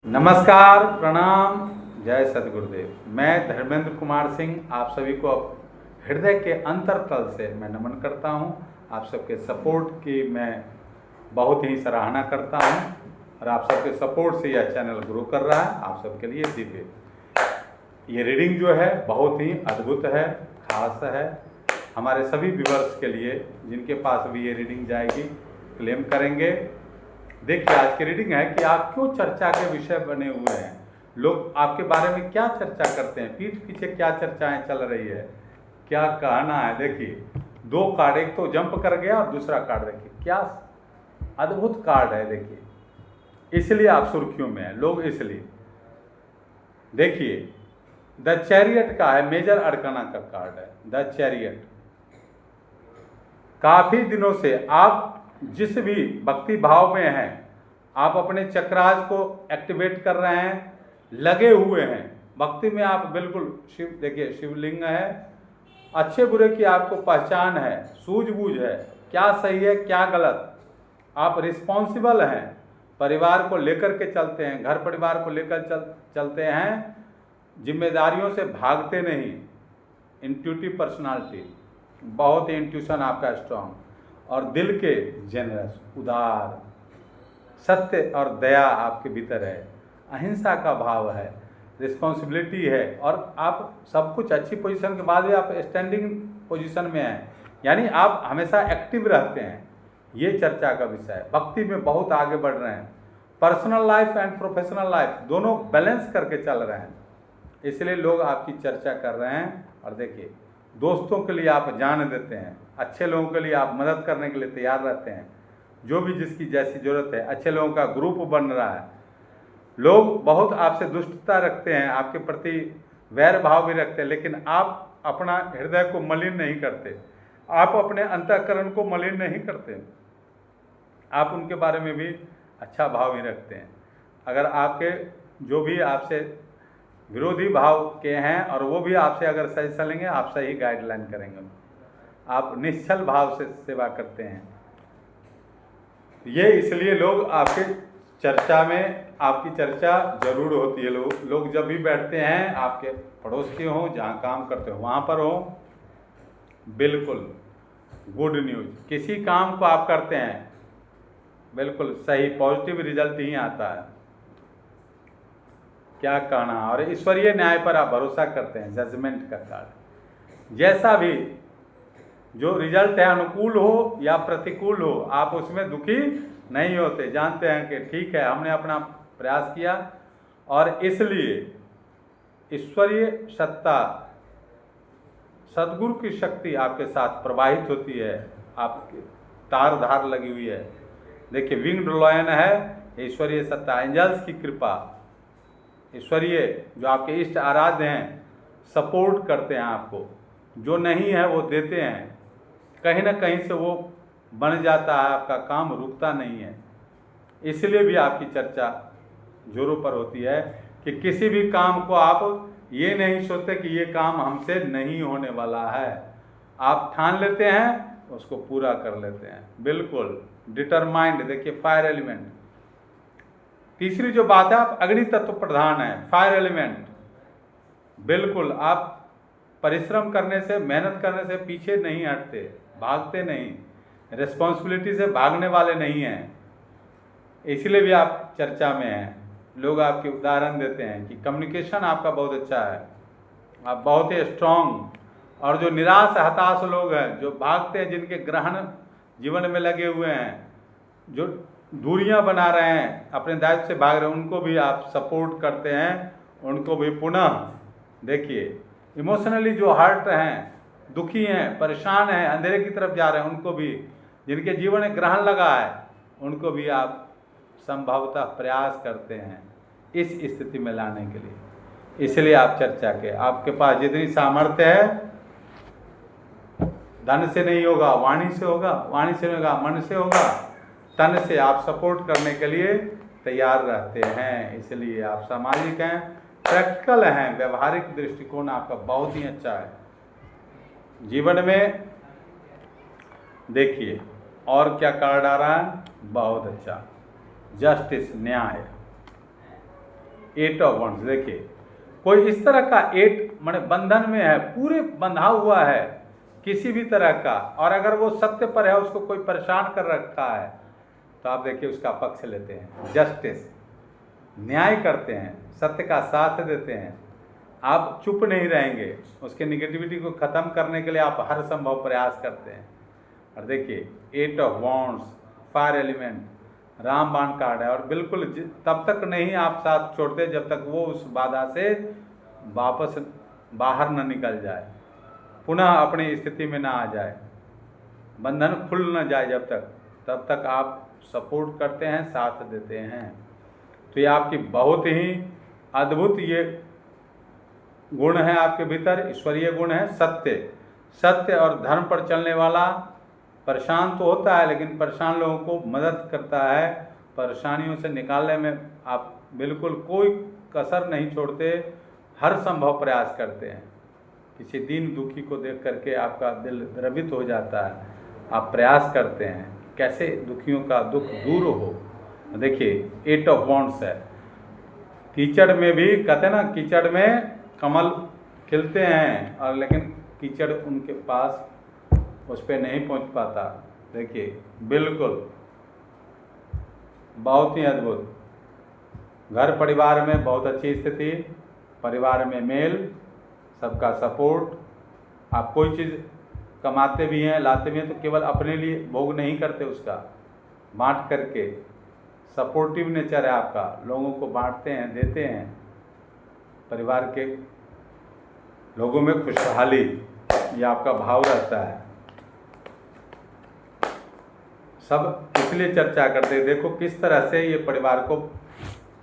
नमस्कार, प्रणाम, जय सतगुरुदेव। मैं धर्मेंद्र कुमार सिंह आप सभी को हृदय के अंतरतल से मैं नमन करता हूं। आप सबके सपोर्ट की मैं बहुत ही सराहना करता हूं और आप सबके सपोर्ट से यह चैनल ग्रो कर रहा है। आप सबके लिए दिव्य ये रीडिंग जो है बहुत ही अद्भुत है, खास है। हमारे सभी व्यूअर्स के लिए जिनके पास भी ये रीडिंग जाएगी क्लेम करेंगे। देखिए, आज की रीडिंग है कि आप क्यों चर्चा के विषय बने हुए हैं। लोग आपके बारे में क्या चर्चा करते हैं, पीठ पीछे क्या चर्चाएं चल रही है, क्या कहना है। देखिए, दो कार्ड, एक तो जंप कर गया और दूसरा कार्ड देखिए क्या अद्भुत कार्ड है। देखिए, इसलिए आप सुर्खियों में हैं लोग। इसलिए देखिए, द चैरियट का है, मेजर अरकाना का कार्ड है द चैरियट। काफी दिनों से आप जिस भी भक्ति भाव में हैं, आप अपने चक्रास को एक्टिवेट कर रहे हैं, लगे हुए हैं भक्ति में। आप बिल्कुल शिव, देखिए शिवलिंग है, अच्छे बुरे की आपको पहचान है, सूझबूझ है, क्या सही है क्या गलत। आप रिस्पॉन्सिबल हैं, परिवार को लेकर के चलते हैं, घर परिवार को लेकर चलते हैं, जिम्मेदारियों से भागते नहीं। इंट्यूटिव पर्सनालिटी, बहुत ही इंट्यूशन आपका स्ट्रांग, और दिल के जेनरस, उदार, सत्य और दया आपके भीतर है, अहिंसा का भाव है, रिस्पॉन्सिबिलिटी है, और आप सब कुछ अच्छी पोजीशन के बाद भी आप स्टैंडिंग पोजीशन में हैं, यानी आप हमेशा एक्टिव रहते हैं। ये चर्चा का विषय है। भक्ति में बहुत आगे बढ़ रहे हैं, personal life and professional life दोनों बैलेंस करके चल रहे हैं, इसलिए लोग आपकी चर्चा कर रहे हैं। और देखिए, दोस्तों के लिए आप जान देते हैं, अच्छे लोगों के लिए आप मदद करने के लिए तैयार रहते हैं, जो भी जिसकी जैसी ज़रूरत है। अच्छे लोगों का ग्रुप बन रहा है। लोग बहुत आपसे दुष्टता रखते हैं, आपके प्रति वैर भाव भी रखते हैं, लेकिन आप अपना हृदय को मलिन नहीं करते, आप अपने अंतःकरण को मलिन नहीं करते, आप उनके बारे में भी अच्छा भाव ही रखते हैं। अगर आपके जो भी आपसे विरोधी भाव के हैं और वो भी आपसे अगर सजेशन लेंगे, आप सही गाइडलाइन करेंगे, आप निश्चल भाव से सेवा करते हैं। ये इसलिए लोग आपके चर्चा में, आपकी चर्चा जरूर होती है। लोग जब भी बैठते हैं, आपके पड़ोस के हों, जहाँ काम करते हो वहाँ पर हो, बिल्कुल गुड न्यूज। किसी काम को आप करते हैं, बिल्कुल सही पॉजिटिव रिजल्ट ही आता है। क्या कहना। और ईश्वरीय न्याय पर आप भरोसा करते हैं, जजमेंट का कार्ड। जैसा भी जो रिजल्ट है, अनुकूल हो या प्रतिकूल हो, आप उसमें दुखी नहीं होते, जानते हैं कि ठीक है, हमने अपना प्रयास किया। और इसलिए ईश्वरीय सत्ता, सदगुरु की शक्ति आपके साथ प्रवाहित होती है, आपकी तार धार लगी हुई है। देखिए, विंग्ड लॉयन है ईश्वरीय सत्ता, एंजल्स की कृपा, ईश्वरीय जो आपके इष्ट आराध्य हैं, सपोर्ट करते हैं आपको, जो नहीं है वो देते हैं, कहीं ना कहीं से वो बन जाता है, आपका काम रुकता नहीं है। इसलिए भी आपकी चर्चा जोरों पर होती है कि किसी भी काम को आप ये नहीं सोचते कि ये काम हमसे नहीं होने वाला है, आप ठान लेते हैं, उसको पूरा कर लेते हैं, बिल्कुल डिटरमाइंड। देखिए, फायर एलिमेंट, तीसरी जो बात है, आप अग्नि तत्व प्रधान है, फायर एलिमेंट। बिल्कुल आप परिश्रम करने से, मेहनत करने से पीछे नहीं हटते, भागते नहीं, रिस्पॉन्सिबिलिटी से भागने वाले नहीं हैं, इसलिए भी आप चर्चा में हैं। लोग आपके उदाहरण देते हैं कि कम्युनिकेशन आपका बहुत अच्छा है, आप बहुत ही स्ट्रांग। और जो निराश हताश लोग हैं, जो भागते हैं, जिनके ग्रहण जीवन में लगे हुए हैं, जो दूरियां बना रहे हैं, अपने दायित्व से भाग रहे हैं, उनको भी आप सपोर्ट करते हैं, उनको भी पुनः। देखिए, इमोशनली जो हर्ट हैं, दुखी हैं, परेशान हैं, अंधेरे की तरफ जा रहे हैं, उनको भी, जिनके जीवन में ग्रहण लगा है, उनको भी आप संभवतः प्रयास करते हैं इस स्थिति में लाने के लिए। इसलिए आप चर्चा के, आपके पास जितनी सामर्थ्य है, धन से नहीं होगा, वाणी से होगा, वाणी से नहीं होगा, मन से होगा, तन से आप सपोर्ट करने के लिए तैयार रहते हैं। इसलिए आप सामाजिक हैं, प्रैक्टिकल हैं, व्यवहारिक दृष्टिकोण आपका बहुत ही अच्छा है जीवन में। देखिए, और क्या कार्ड आ रहा है, बहुत अच्छा, जस्टिस, न्याय। 8 ऑफ वंड्स। देखिए कोई इस तरह का 8 माने बंधन में है, पूरे बंधा हुआ है किसी भी तरह का, और अगर वो सत्य पर है, उसको कोई परेशान कर रखा है, तो आप देखिए उसका पक्ष लेते हैं, जस्टिस, न्याय करते हैं, सत्य का साथ देते हैं। आप चुप नहीं रहेंगे, उसके निगेटिविटी को ख़त्म करने के लिए आप हर संभव प्रयास करते हैं। और देखिए 8 ऑफ वॉन्ड्स, फायर एलिमेंट, रामबाण कार्ड है, और बिल्कुल तब तक नहीं आप साथ छोड़ते जब तक वो उस बाधा से वापस बाहर न निकल जाए, पुनः अपनी स्थिति में ना आ जाए, बंधन खुल न जाए जब तक, तब तक आप सपोर्ट करते हैं, साथ देते हैं। तो ये आपकी बहुत ही अद्भुत ये गुण है आपके भीतर, ईश्वरीय गुण है। सत्य, सत्य और धर्म पर चलने वाला परेशान तो होता है, लेकिन परेशान लोगों को मदद करता है, परेशानियों से निकालने में आप बिल्कुल कोई कसर नहीं छोड़ते, हर संभव प्रयास करते हैं। किसी दीन दुखी को देख करके आपका दिल द्रवित हो जाता है, आप प्रयास करते हैं कैसे दुखियों का दुख दूर हो। देखिए 8 ऑफ वॉन्ड्स है, कीचड़ में भी कहते हैं ना, कीचड़ में कमल खिलते हैं, और लेकिन कीचड़ उनके पास उस पर नहीं पहुंच पाता। देखिए बिल्कुल बहुत ही अद्भुत, घर परिवार में बहुत अच्छी स्थिति, परिवार में मेल, सबका सपोर्ट, आप कोई चीज़ कमाते भी हैं, लाते भी हैं, तो केवल अपने लिए भोग नहीं करते, उसका बांट करके, सपोर्टिव नेचर है आपका, लोगों को बांटते हैं, देते हैं, परिवार के लोगों में खुशहाली, ये आपका भाव रहता है। सब इसलिए चर्चा करते हैं, देखो किस तरह से ये परिवार को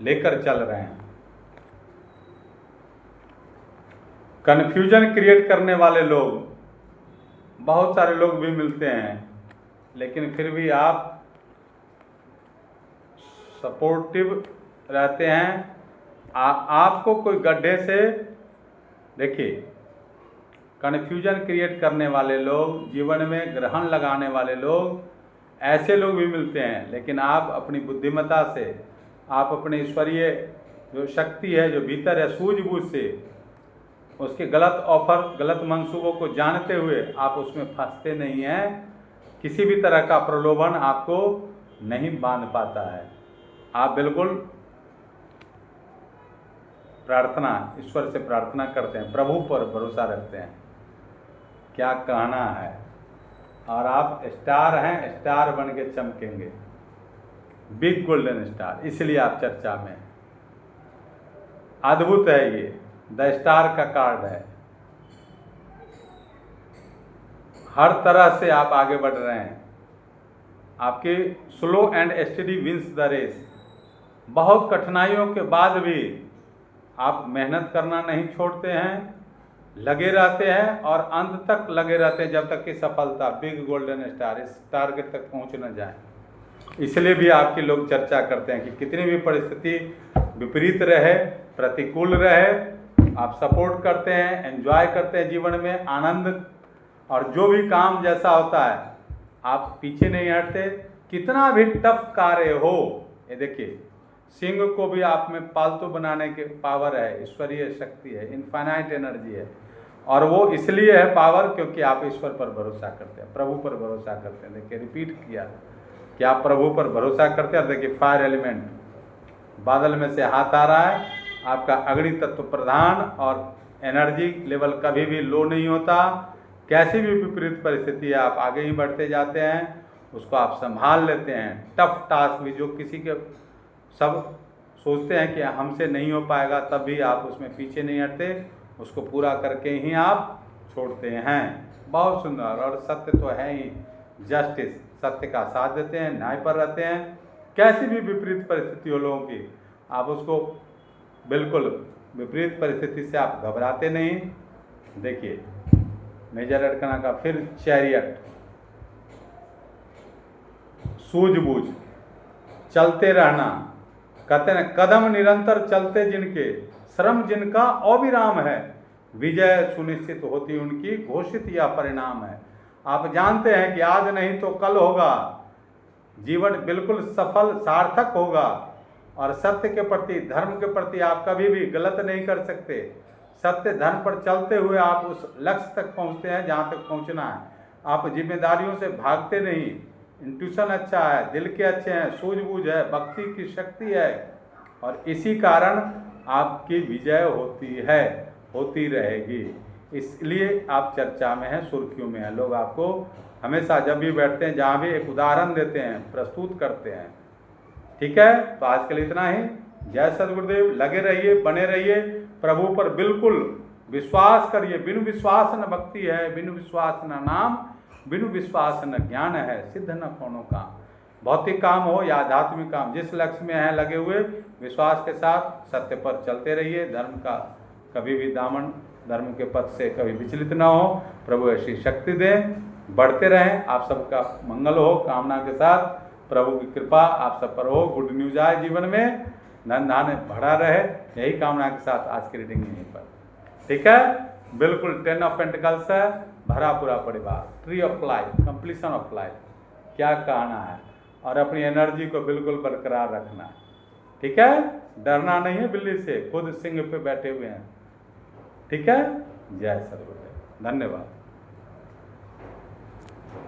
लेकर चल रहे हैं। कन्फ्यूजन क्रिएट करने वाले लोग, बहुत सारे लोग भी मिलते हैं, लेकिन फिर भी आप सपोर्टिव रहते हैं। आपको कोई गड्ढे से, देखिए कन्फ्यूजन क्रिएट करने वाले लोग, जीवन में ग्रहण लगाने वाले लोग, ऐसे लोग भी मिलते हैं, लेकिन आप अपनी बुद्धिमत्ता से, आप अपने ईश्वरीय जो शक्ति है जो भीतर है, सूझबूझ से उसके गलत ऑफर, गलत मंसूबों को जानते हुए आप उसमें फंसते नहीं हैं। किसी भी तरह का प्रलोभन आपको नहीं बांध पाता है। आप बिल्कुल प्रार्थना, ईश्वर से प्रार्थना करते हैं, प्रभु पर भरोसा रखते हैं, क्या कहना है, और आप स्टार हैं, स्टार बन के चमकेंगे, बिग गोल्डन स्टार, इसलिए आप चर्चा में। अद्भुत है ये, द स्टार का कार्ड है, हर तरह से आप आगे बढ़ रहे हैं, आपकी slow and steady wins the race. बहुत कठिनाइयों के बाद भी आप मेहनत करना नहीं छोड़ते हैं, लगे रहते हैं, और अंत तक लगे रहते हैं, जब तक कि सफलता, बिग गोल्डन स्टार, इस टारगेट तक पहुंच न जाए। इसलिए भी आपके लोग चर्चा करते हैं कि कितनी भी परिस्थिति विपरीत रहे, प्रतिकूल रहे, आप सपोर्ट करते हैं, एंजॉय करते हैं जीवन में आनंद, और जो भी काम जैसा होता है आप पीछे नहीं हटते, कितना भी टफ कार्य हो। ये देखिए सिंह को भी आप में पालतू बनाने के पावर है, ईश्वरीय शक्ति है, इनफाइनाइट एनर्जी है, और वो इसलिए है पावर क्योंकि आप ईश्वर पर भरोसा करते हैं, प्रभु पर भरोसा करते हैं। देखिए रिपीट किया कि आप प्रभु पर भरोसा करते हैं। देखिए फायर एलिमेंट, बादल में से हाथ आ रहा है, आपका अग्नि तत्व प्रधान, और एनर्जी लेवल कभी भी लो नहीं होता। कैसी भी विपरीत परिस्थिति है आप आगे ही बढ़ते जाते हैं, उसको आप संभाल लेते हैं। टफ टास्क भी जो किसी के सब सोचते हैं कि हमसे नहीं हो पाएगा, तब भी आप उसमें पीछे नहीं हटते, उसको पूरा करके ही आप छोड़ते हैं। बहुत सुंदर, और सत्य तो है ही, जस्टिस, सत्य का साथ देते हैं, न्याय पर रहते हैं। कैसी भी विपरीत परिस्थिति हो लोगों की, आप उसको बिल्कुल विपरीत परिस्थिति से आप घबराते नहीं। देखिए मेजर अरकाना का फिर चैरियट, सूझबूझ, चलते रहना, कहते हैं कदम निरंतर चलते जिनके, श्रम जिनका अविराम है, विजय सुनिश्चित होती उनकी, घोषित यह परिणाम है। आप जानते हैं कि आज नहीं तो कल होगा, जीवन बिल्कुल सफल सार्थक होगा, और सत्य के प्रति, धर्म के प्रति आप कभी भी गलत नहीं कर सकते। सत्य धर्म पर चलते हुए आप उस लक्ष्य तक पहुंचते हैं जहां तक पहुंचना है। आप जिम्मेदारियों से भागते नहीं। इंट्यूशन अच्छा है, दिल के अच्छे हैं, सूझबूझ है, भक्ति की शक्ति है, और इसी कारण आपकी विजय होती है, होती रहेगी। इसलिए आप चर्चा में हैं, सुर्खियों में हैं। लोग आपको हमेशा जब भी बैठते हैं, जहाँ भी एक उदाहरण देते हैं, प्रस्तुत करते हैं। ठीक है, तो आज के लिए इतना ही। जय सद्गुरुदेव। लगे रहिए, बने रहिए, प्रभु पर बिल्कुल विश्वास करिए। बिनु विश्वास न भक्ति है, बिनु विश्वास न नाम, बिनु विश्वास न ज्ञान है, सिद्ध न कोनो काम। भौतिक काम हो या आध्यात्मिक काम, जिस लक्ष्य में है लगे हुए, विश्वास के साथ सत्य पर चलते रहिए। धर्म का कभी भी दामन, धर्म के पथ से कभी विचलित ना हो। प्रभु ऐसी शक्ति दें, बढ़ते रहें। आप सबका मंगल हो, कामना के साथ प्रभु की कृपा आप सब पर हो। गुड न्यूज आए जीवन में, धन धान्य बढ़ा रहे, यही कामना के साथ आज की रीडिंग यहीं पर। ठीक है, बिल्कुल 10 ऑफ पेंटिकल्स है, भरा पूरा परिवार, tree of life, completion of life, क्या कहना है। और अपनी एनर्जी को बिल्कुल बरकरार रखना है। ठीक है, डरना नहीं है बिल्ली से, खुद सिंह पे बैठे हुए हैं। ठीक है, जय सद्गुरुदेव। धन्यवाद।